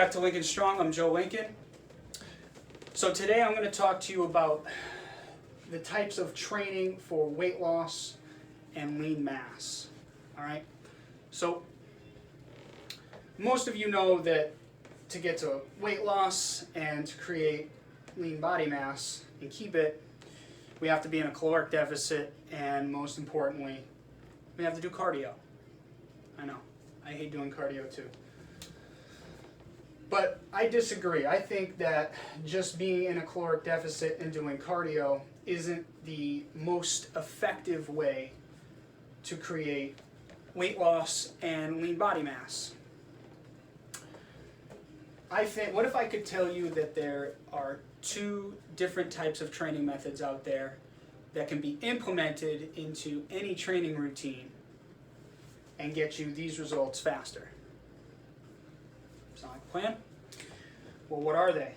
back to Lincoln Strong. I'm Joe Lincoln. So today I'm going to talk to you about the types of training for weight loss and lean mass. All right. So most of you know that to get to weight loss and to create lean body mass and keep it, we have to be in a caloric deficit, and most importantly, we have to do cardio. I know, I hate doing cardio too. But I disagree. I think that just being in a caloric deficit and doing cardio isn't the most effective way to create weight loss and lean body mass. I think, what if I could tell you that there are two different types of training methods out there that can be implemented into any training routine and get you these results faster? Sound like a plan? Well, what are they?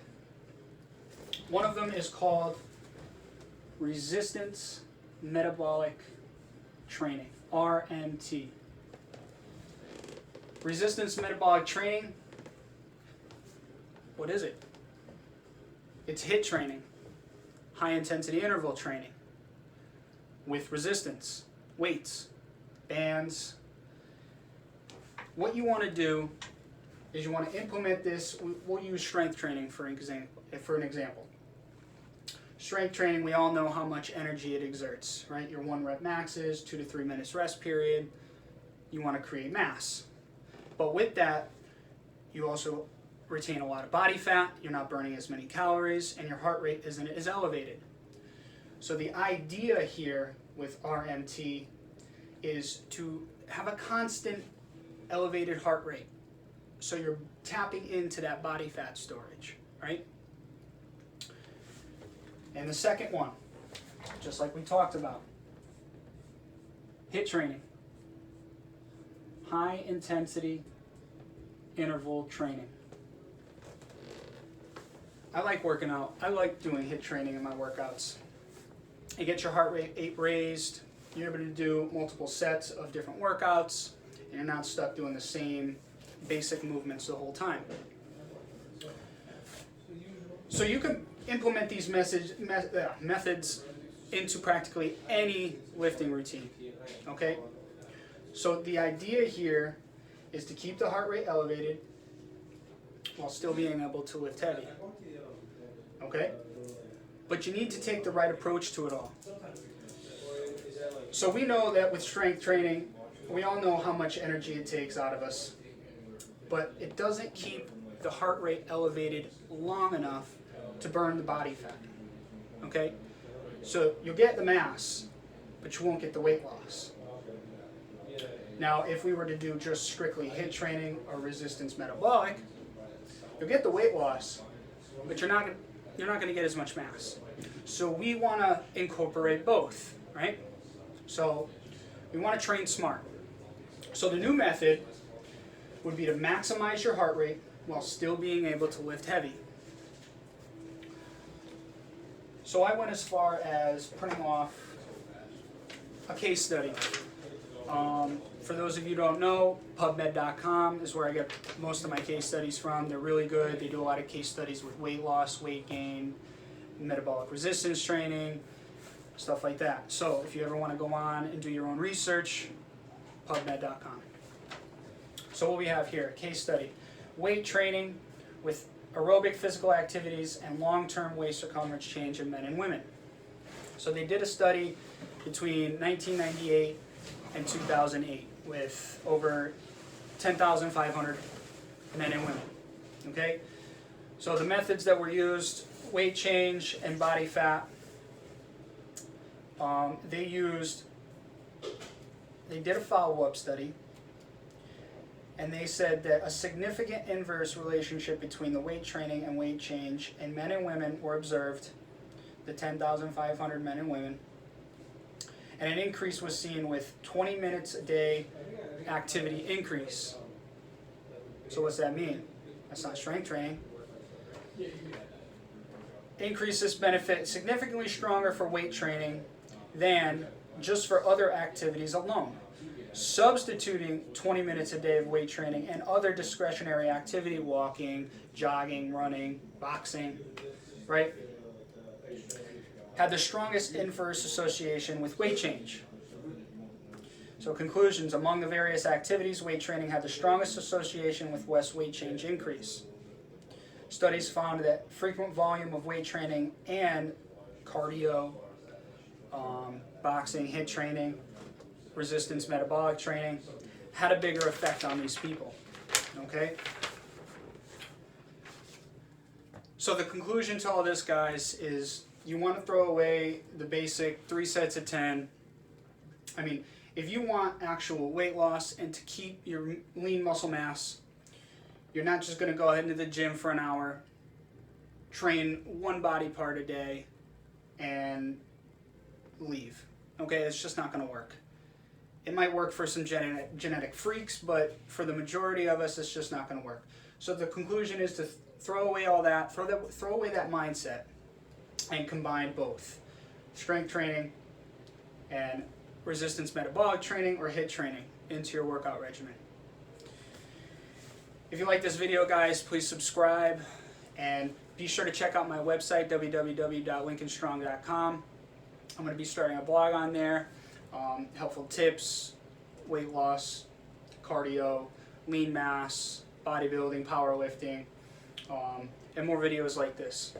One of them is called resistance metabolic training, RMT. Resistance metabolic training, what is it? It's HIIT training, high intensity interval training, with resistance, weights, bands. What you want to do is you want to implement this. We'll use strength training for an example. Strength training, we all know how much energy it exerts, right? Your 1 rep maxes, 2 to 3 minutes rest period. You want to create mass. But with that, you also retain a lot of body fat, you're not burning as many calories, and your heart rate isn't as elevated. So the idea here with RMT is to have a constant elevated heart rate. So you're tapping into that body fat storage, right? And the second one, just like we talked about, HIIT training, high intensity interval training. I like working out. I like doing HIIT training in my workouts. You get your heart rate raised, you're able to do multiple sets of different workouts, and you're not stuck doing the same basic movements the whole time. So you can implement these methods into practically any lifting routine, okay? So the idea here is to keep the heart rate elevated while still being able to lift heavy, okay? But you need to take the right approach to it all. So we know that with strength training, we all know how much energy it takes out of us, but it doesn't keep the heart rate elevated long enough to burn the body fat, okay? So you'll get the mass, but you won't get the weight loss. Now, if we were to do just strictly HIIT training or resistance metabolic, you'll get the weight loss, but you're not going to get as much mass. So we want to incorporate both, right? So we want to train smart. So the new method would be to maximize your heart rate while still being able to lift heavy. So I went as far as printing off a case study. For those of you who don't know, PubMed.com is where I get most of my case studies from. They're really good. They do a lot of case studies with weight loss, weight gain, metabolic resistance training, stuff like that. So if you ever want to go on and do your own research, PubMed.com. So what we have here, case study, weight training with aerobic physical activities and long-term waist circumference change in men and women. So they did a study between 1998 and 2008 with over 10,500 men and women, okay? So the methods that were used, weight change and body fat, they did a follow-up study, and they said that a significant inverse relationship between the weight training and weight change in men and women were observed, the 10,500 men and women, and an increase was seen with 20 minutes a day activity increase. So what's that mean? That's not strength training. Increase this benefit significantly stronger for weight training than just for other activities alone. substituting 20 minutes a day of weight training and other discretionary activity, walking, jogging, running, boxing, right, had the strongest inverse association with weight change. So conclusions, among the various activities, weight training had the strongest association with less weight change increase. Studies found that frequent volume of weight training and cardio, boxing, HIIT training, resistance metabolic training had a bigger effect on these people. Okay? So the conclusion to all this, guys, is you want to throw away the basic 3 sets of 10. I mean, if you want actual weight loss and to keep your lean muscle mass, you're not just going to go ahead into the gym for an hour, train one body part a day, and leave. Okay, it's just not going to work. It might work for some genetic freaks, but for the majority of us, it's just not going to work. So the conclusion is to throw away all that, throw away that mindset, and combine both strength training and resistance metabolic training or HIIT training into your workout regimen. If you like this video, guys, please subscribe and be sure to check out my website, www.lincolnstrong.com. I'm going to be starting a blog on there, helpful tips, weight loss, cardio, lean mass, bodybuilding, powerlifting, and more videos like this.